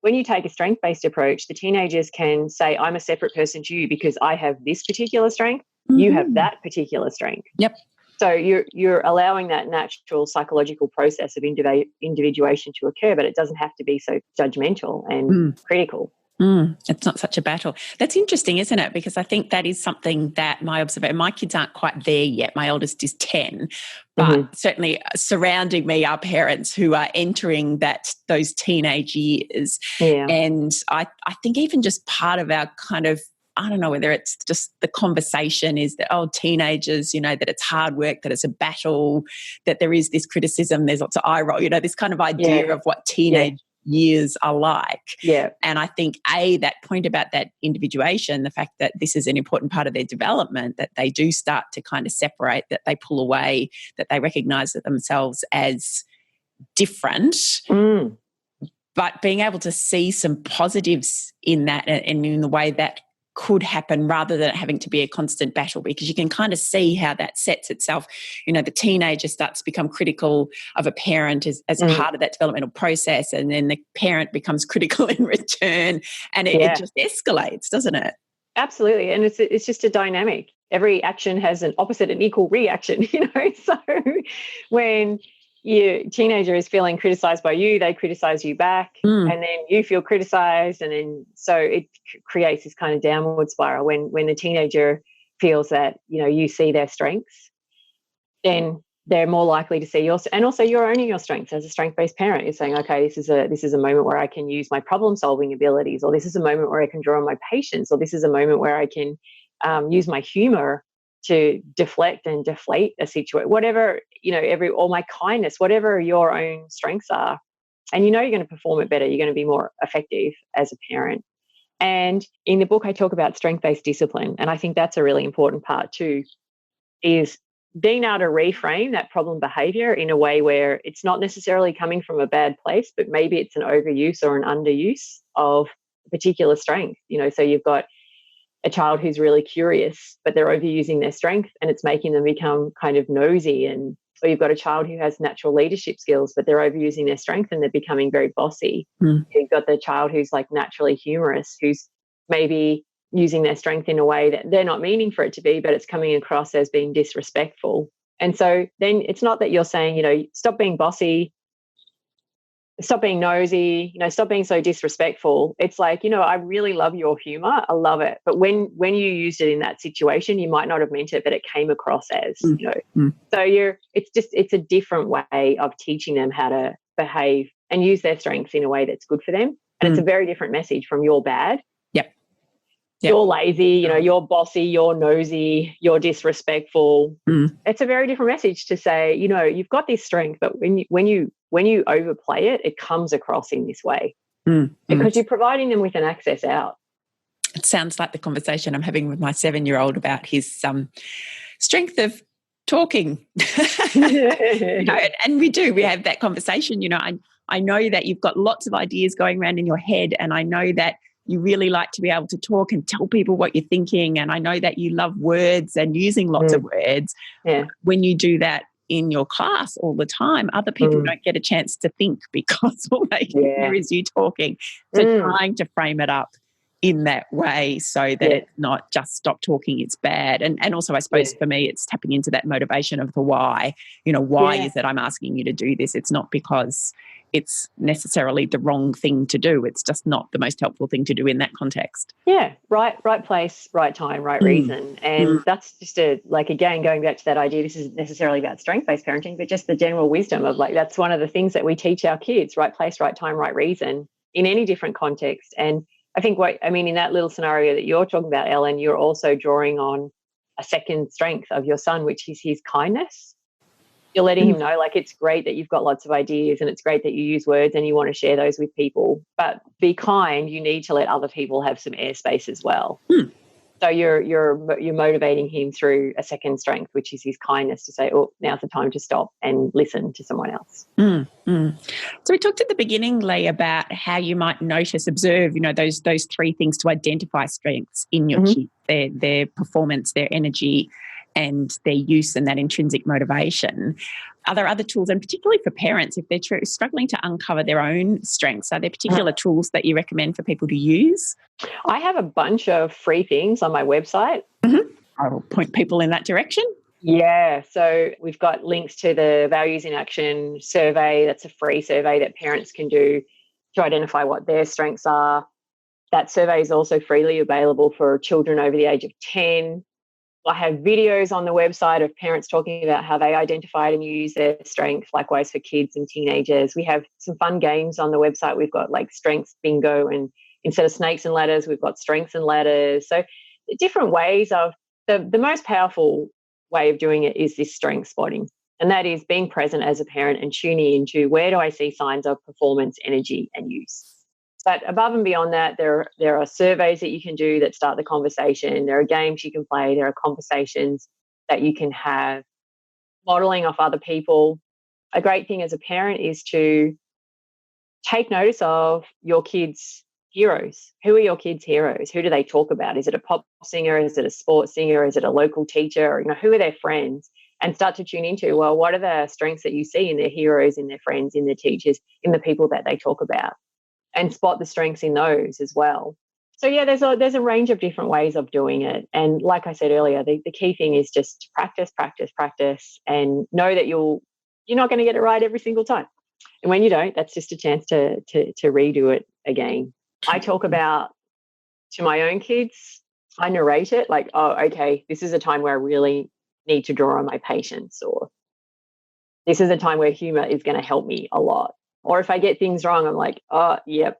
When you take a strength-based approach, the teenagers can say, I'm a separate person to you because I have this particular strength. You have that particular strength. Yep. So you're allowing that natural psychological process of individuation to occur, but it doesn't have to be so judgmental and critical. It's not such a battle. That's interesting, isn't it? Because I think that is something that my kids aren't quite there yet. My oldest is 10, but certainly surrounding me are parents who are entering those teenage years. Yeah. And I think even just part of our kind of, I don't know whether it's just the conversation is that, teenagers, that it's hard work, that it's a battle, that there is this criticism, there's lots of eye roll, this kind of idea of what teenage years are like. Yeah. And I think, that point about that individuation, the fact that this is an important part of their development, that they do start to kind of separate, that they pull away, that they recognize themselves as different. But being able to see some positives in that and in the way that could happen, rather than having to be a constant battle, because you can kind of see how that sets itself. The teenager starts to become critical of a parent as part of that developmental process, and then the parent becomes critical in return, and it just escalates, doesn't it? Absolutely. And it's just a dynamic. Every action has an opposite and equal reaction, So when your teenager is feeling criticized by you, they criticize you back, and then you feel criticized, and then so it creates this kind of downward spiral. When the teenager feels that you see their strengths, then they're more likely to see yours, and also you're owning your strengths as a strength-based parent. You're saying, okay, this is a moment where I can use my problem-solving abilities, or this is a moment where I can draw on my patience, or this is a moment where I can use my humor to deflect and deflate a situation, whatever, or my kindness, whatever your own strengths are. And you're going to perform it better. You're going to be more effective as a parent. And in the book, I talk about strength-based discipline. And I think that's a really important part too, is being able to reframe that problem behavior in a way where it's not necessarily coming from a bad place, but maybe it's an overuse or an underuse of a particular strength. So you've got a child who's really curious, but they're overusing their strength and it's making them become kind of nosy. Or you've got a child who has natural leadership skills, but they're overusing their strength and they're becoming very bossy. You've got the child who's like naturally humorous, who's maybe using their strength in a way that they're not meaning for it to be, but it's coming across as being disrespectful. And so then it's not that you're saying, stop being bossy, stop being nosy, stop being so disrespectful. It's like, I really love your humor. I love it. But when you used it in that situation, you might not have meant it, but it came across as, So it's a different way of teaching them how to behave and use their strengths in a way that's good for them. And it's a very different message from you're bad. Yep. You're lazy, you're bossy, you're nosy, you're disrespectful. It's a very different message to say, you've got this strength, but when you overplay it, it comes across in this way because you're providing them with an access out. It sounds like the conversation I'm having with my 7-year-old about his strength of talking. And we have that conversation. I know that you've got lots of ideas going around in your head, and I know that you really like to be able to talk and tell people what you're thinking. And I know that you love words and using lots of words. Yeah. When you do that in your class all the time, other people don't get a chance to think because all they hear is you talking. So trying to frame it up in that way so that it's not just stop talking, it's bad. And also, I suppose for me, it's tapping into that motivation of the why. Why is it I'm asking you to do this? It's not because it's necessarily the wrong thing to do. It's just not the most helpful thing to do in that context. Yeah, right place, right time, right reason. And that's just again, going back to that idea, this isn't necessarily about strength-based parenting, but just the general wisdom of that's one of the things that we teach our kids, right place, right time, right reason in any different context. And I think in that little scenario that you're talking about, Ellen, you're also drawing on a second strength of your son, which is his kindness. You're letting him know, it's great that you've got lots of ideas and it's great that you use words and you want to share those with people, but be kind. You need to let other people have some airspace as well. So you're motivating him through a second strength, which is his kindness, to say, oh, now's the time to stop and listen to someone else. So we talked at the beginning, Lee, about how you might notice, observe, those three things to identify strengths in your kids, their performance, their energy, and their use and that intrinsic motivation. Are there other tools, and particularly for parents, if they're struggling to uncover their own strengths, are there particular tools that you recommend for people to use? I have a bunch of free things on my website. I will point people in that direction. Yeah, so we've got links to the Values in Action survey. That's a free survey that parents can do to identify what their strengths are. That survey is also freely available for children over the age of 10. I have videos on the website of parents talking about how they identified and use their strength, likewise for kids and teenagers. We have some fun games on the website. We've got strengths bingo, and instead of snakes and ladders, we've got strengths and ladders. So different ways of the most powerful way of doing it is this strength spotting. And that is being present as a parent and tuning into where do I see signs of performance, energy, and use. But above and beyond that, there are surveys that you can do that start the conversation. There are games you can play. There are conversations that you can have. Modeling off other people. A great thing as a parent is to take notice of your kids' heroes. Who are your kids' heroes? Who do they talk about? Is it a pop singer? Is it a sports singer? Is it a local teacher? Who are their friends? And start to tune into, well, what are the strengths that you see in their heroes, in their friends, in their teachers, in the people that they talk about? And spot the strengths in those as well. So yeah, there's a range of different ways of doing it. And like I said earlier, the key thing is just practice, and know that you're not going to get it right every single time. And when you don't, that's just a chance to redo it again. I talk about to my own kids, I narrate it like, oh, okay, this is a time where I really need to draw on my patience, or this is a time where humor is going to help me a lot. Or if I get things wrong, I'm like, oh, yep,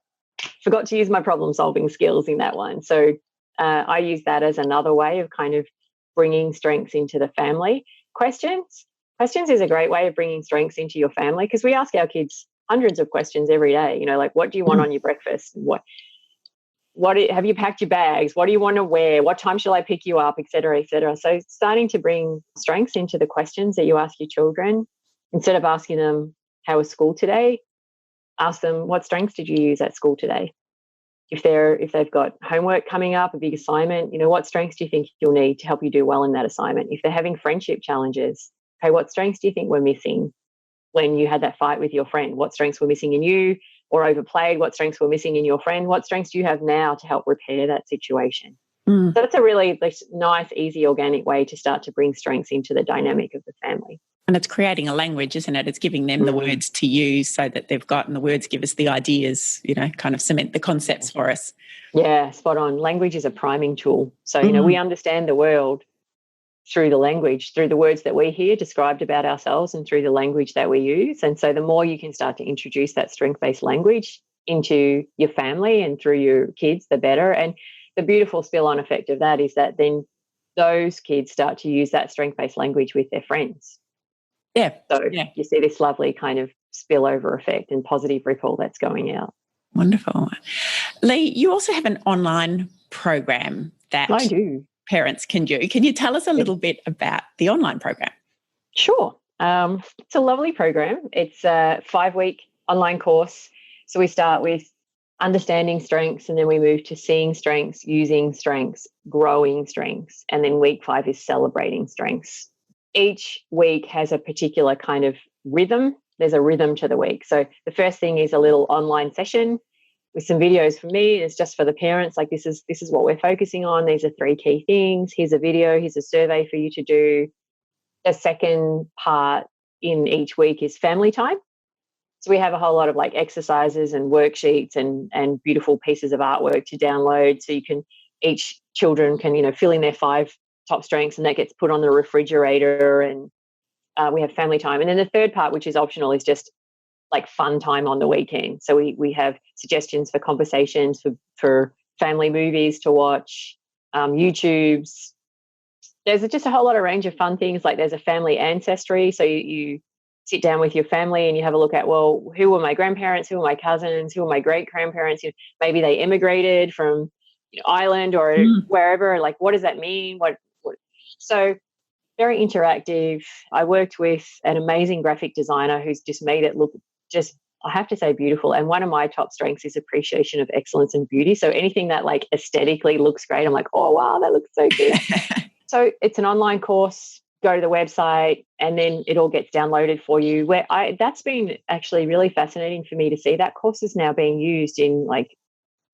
forgot to use my problem-solving skills in that one. So I use that as another way of kind of bringing strengths into the family. Questions is a great way of bringing strengths into your family, because we ask our kids hundreds of questions every day. What do you want on your breakfast? What have you packed your bags? What do you want to wear? What time shall I pick you up? Et cetera, et cetera. So starting to bring strengths into the questions that you ask your children, instead of asking them, how was school today? Ask them, what strengths did you use at school today? If they've got homework coming up, a big assignment, what strengths do you think you'll need to help you do well in that assignment? If they're having friendship challenges, okay, what strengths do you think were missing when you had that fight with your friend? What strengths were missing in you or overplayed? What strengths were missing in your friend? What strengths do you have now to help repair that situation? So that's a really nice, easy, organic way to start to bring strengths into the dynamic of the family. And it's creating a language, isn't it? It's giving them the words to use so that they've got, and the words give us the ideas, kind of cement the concepts for us. Yeah, spot on. Language is a priming tool. So, we understand the world through the language, through the words that we hear described about ourselves and through the language that we use. And so the more you can start to introduce that strength-based language into your family and through your kids, the better. And the beautiful spill-on effect of that is that then those kids start to use that strength-based language with their friends. Yeah. So you see this lovely kind of spillover effect and positive ripple that's going out. Wonderful. Lee, you also have an online program that I do. Parents can do. Can you tell us a little bit about the online program? Sure. It's a lovely program. It's a 5-week online course. So we start with understanding strengths, and then we move to seeing strengths, using strengths, growing strengths, and then week 5 is celebrating strengths. Each week has a particular kind of rhythm. There's a rhythm to the week. So the first thing is a little online session with some videos for me. It's just for the parents. Like, this is what we're focusing on. These are 3 key things. Here's a video. Here's a survey for you to do. The second part in each week is family time. So we have a whole lot of like exercises and worksheets and beautiful pieces of artwork to download. So each children can, fill in their 5 top strengths, and that gets put on the refrigerator, and we have family time. And then the third part, which is optional, is just like fun time on the weekend. So we have suggestions for conversations, for family movies to watch, YouTubes. There's just a whole lot of range of fun things. Like, there's a family ancestry. So you sit down with your family and you have a look at, well, who were my grandparents? Who were my cousins? Who were my great grandparents? Maybe they immigrated from Ireland or wherever. Like, what does that mean? What? So very interactive. I worked with an amazing graphic designer who's just made it look just, I have to say, beautiful. And one of my top strengths is appreciation of excellence and beauty. So anything that like aesthetically looks great, I'm like, oh, wow, that looks so good. So it's an online course. Go to the website and then it all gets downloaded for you. That's been actually really fascinating for me to see. That course is now being used in like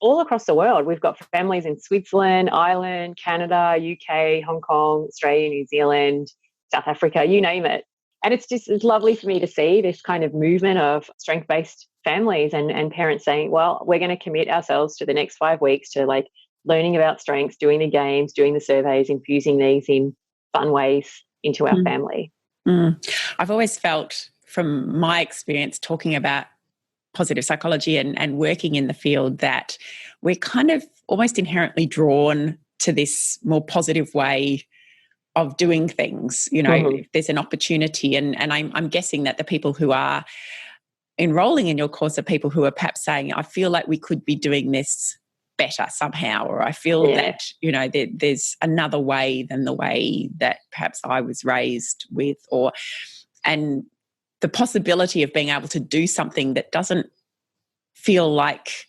all across the world. We've got families in Switzerland, Ireland, Canada, UK, Hong Kong, Australia, New Zealand, South Africa, you name it. And it's lovely for me to see this kind of movement of strength-based families and parents saying, well, we're going to commit ourselves to the next 5 weeks to like learning about strengths, doing the games, doing the surveys, infusing these in fun ways into our family. I've always felt, from my experience talking about positive psychology and working in the field, that we're kind of almost inherently drawn to this more positive way of doing things, if there's an opportunity. And I'm guessing that the people who are enrolling in your course are people who are perhaps saying, I feel like we could be doing this better somehow, or I feel that, there's another way than the way that perhaps I was raised with, and the possibility of being able to do something that doesn't feel like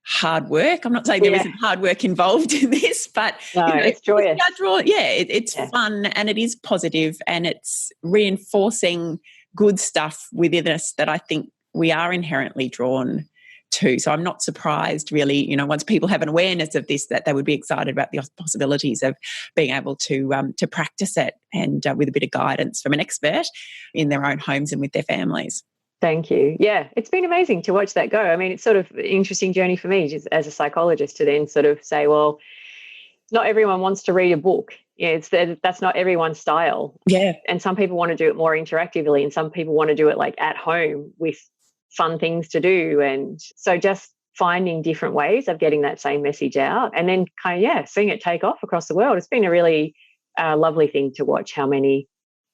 hard work. I'm not saying there isn't hard work involved in this, but it's joyous. It's fun, and it is positive, and it's reinforcing good stuff within us that I think we are inherently drawn to. So I'm not surprised, really, once people have an awareness of this, that they would be excited about the possibilities of being able to practice it, and with a bit of guidance from an expert in their own homes and with their families. Thank you. Yeah, it's been amazing to watch that go. I mean, it's sort of an interesting journey for me just as a psychologist to then sort of say, well, not everyone wants to read a book. That's not everyone's style. Yeah. And some people want to do it more interactively, and some people want to do it like at home with fun things to do. And so just finding different ways of getting that same message out, and then kind of, seeing it take off across the world. It's been a really lovely thing to watch how many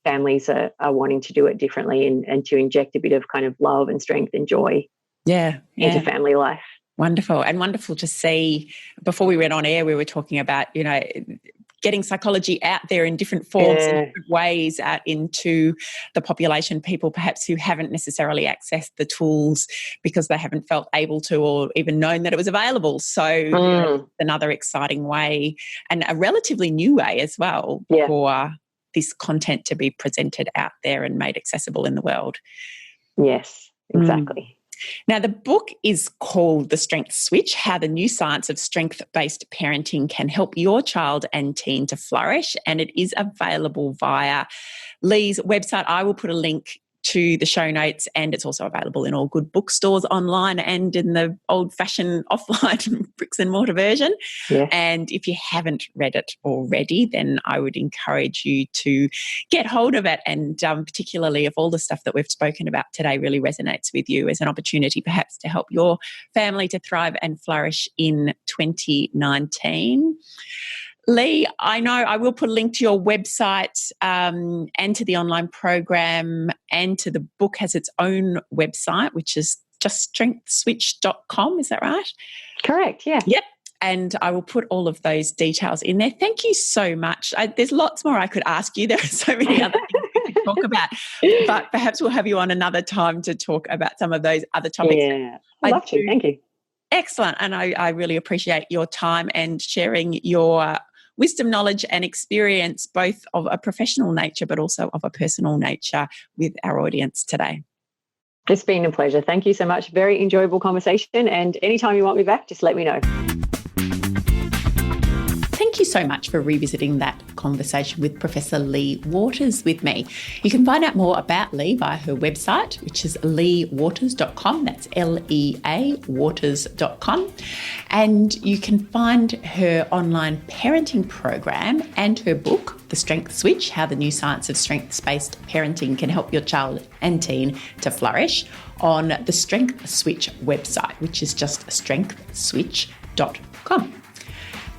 families are wanting to do it differently and to inject a bit of kind of love and strength and joy into family life. Wonderful. And wonderful to see. Before we went on air, we were talking about, getting psychology out there in different forms and different ways out into the population, people perhaps who haven't necessarily accessed the tools because they haven't felt able to, or even known that it was available. So another exciting way, and a relatively new way as well for this content to be presented out there and made accessible in the world. Yes, exactly. Now, the book is called The Strength Switch, How the New Science of Strength-Based Parenting Can Help Your Child and Teen to Flourish, and it is available via Lee's website. I will put a link to the show notes, and it's also available in all good bookstores online and in the old-fashioned offline bricks and mortar version. Yes. And if you haven't read it already, then I would encourage you to get hold of it, and particularly if all the stuff that we've spoken about today really resonates with you as an opportunity perhaps to help your family to thrive and flourish in 2019. Lee, I know I will put a link to your website and to the online program, and to the book has its own website, which is just strengthswitch.com. Is that right? Correct, yeah. Yep. And I will put all of those details in there. Thank you so much. There's lots more I could ask you. There are so many other things we could talk about, but perhaps we'll have you on another time to talk about some of those other topics. Yeah, I'd love to. Thank you. Excellent. And I really appreciate your time and sharing your wisdom, knowledge and experience, both of a professional nature but also of a personal nature, with our audience today. It's been a pleasure. Thank you so much. Very enjoyable conversation, and anytime you want me back, just let me know. Thank you so much for revisiting that conversation with Professor Lea Waters with me. You can find out more about Lee via her website, which is leawaters.com. That's LEA Waters.com. And you can find her online parenting program and her book, The Strength Switch, How the New Science of Strengths-Based Parenting Can Help Your Child and Teen to Flourish, on the Strength Switch website, which is just strengthswitch.com.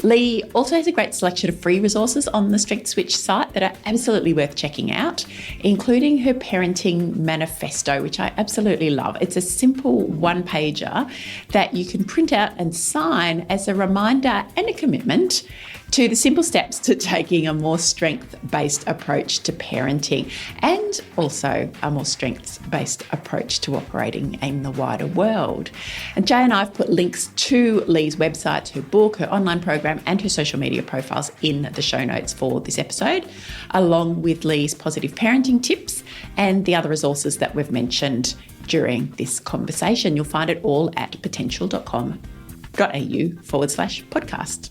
Lee also has a great selection of free resources on the Strength Switch site that are absolutely worth checking out, including her parenting manifesto, which I absolutely love. It's a simple one-pager that you can print out and sign as a reminder and a commitment to the simple steps to taking a more strength-based approach to parenting, and also a more strengths-based approach to operating in the wider world. And Jay and I have put links to Lee's website, her book, her online program, and her social media profiles in the show notes for this episode, along with Lee's positive parenting tips and the other resources that we've mentioned during this conversation. You'll find it all at potential.com.au/podcast.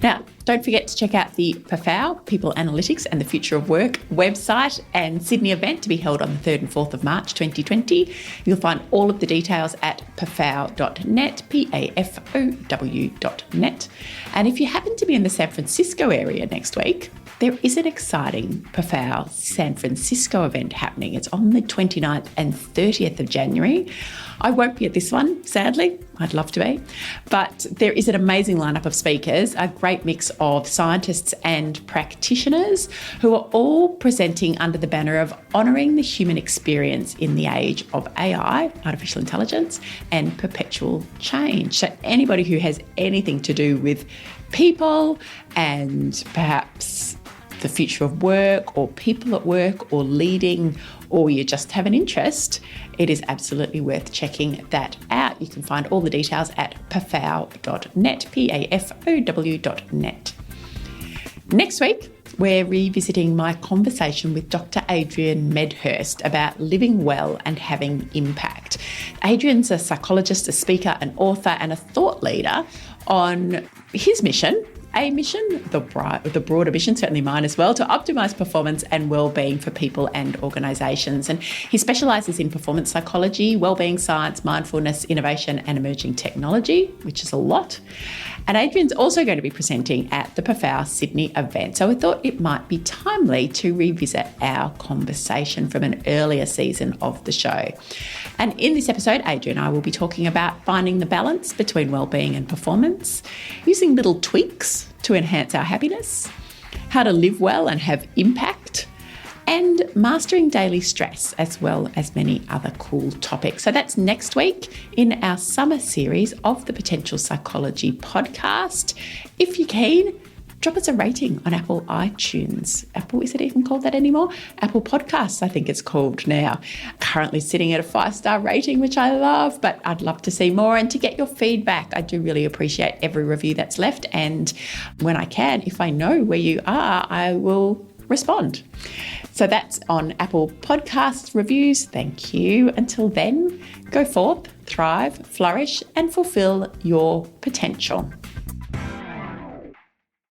Now, don't forget to check out the PAFAO, People Analytics and the Future of Work website and Sydney event to be held on the 3rd and 4th of March 2020. You'll find all of the details at pafow.net, PAFOW.net. And if you happen to be in the San Francisco area next week, there is an exciting PAFAO San Francisco event happening. It's on the 29th and 30th of January. I won't be at this one, sadly. I'd love to be. But there is an amazing lineup of speakers, a great mix of scientists and practitioners who are all presenting under the banner of honouring the human experience in the age of AI, artificial intelligence, and perpetual change. So anybody who has anything to do with people and perhaps the future of work or people at work or leading, or you just have an interest, it is absolutely worth checking that out. You can find all the details at pafow.net, PAFOW.net. Next week, we're revisiting my conversation with Dr. Adrian Medhurst about living well and having impact. Adrian's a psychologist, a speaker, an author, and a thought leader on his mission, the broader mission, certainly mine as well, to optimise performance and well-being for people and organisations. And he specialises in performance psychology, well-being science, mindfulness, innovation and emerging technology, which is a lot. And Adrian's also going to be presenting at the PAFAO Sydney event. So I thought it might be timely to revisit our conversation from an earlier season of the show. And in this episode, Adrian and I will be talking about finding the balance between well-being and performance, using little tweaks to enhance our happiness, how to live well and have impact, and mastering daily stress, as well as many other cool topics. So that's next week in our summer series of the Potential Psychology podcast. If you're keen, drop us a rating on Apple iTunes. Apple, is it even called that anymore? Apple Podcasts, I think it's called now. Currently sitting at a 5-star rating, which I love, but I'd love to see more and to get your feedback. I do really appreciate every review that's left. And when I can, if I know where you are, I will respond. So that's on Apple Podcast reviews. Thank you. Until then, go forth, thrive, flourish, and fulfill your potential.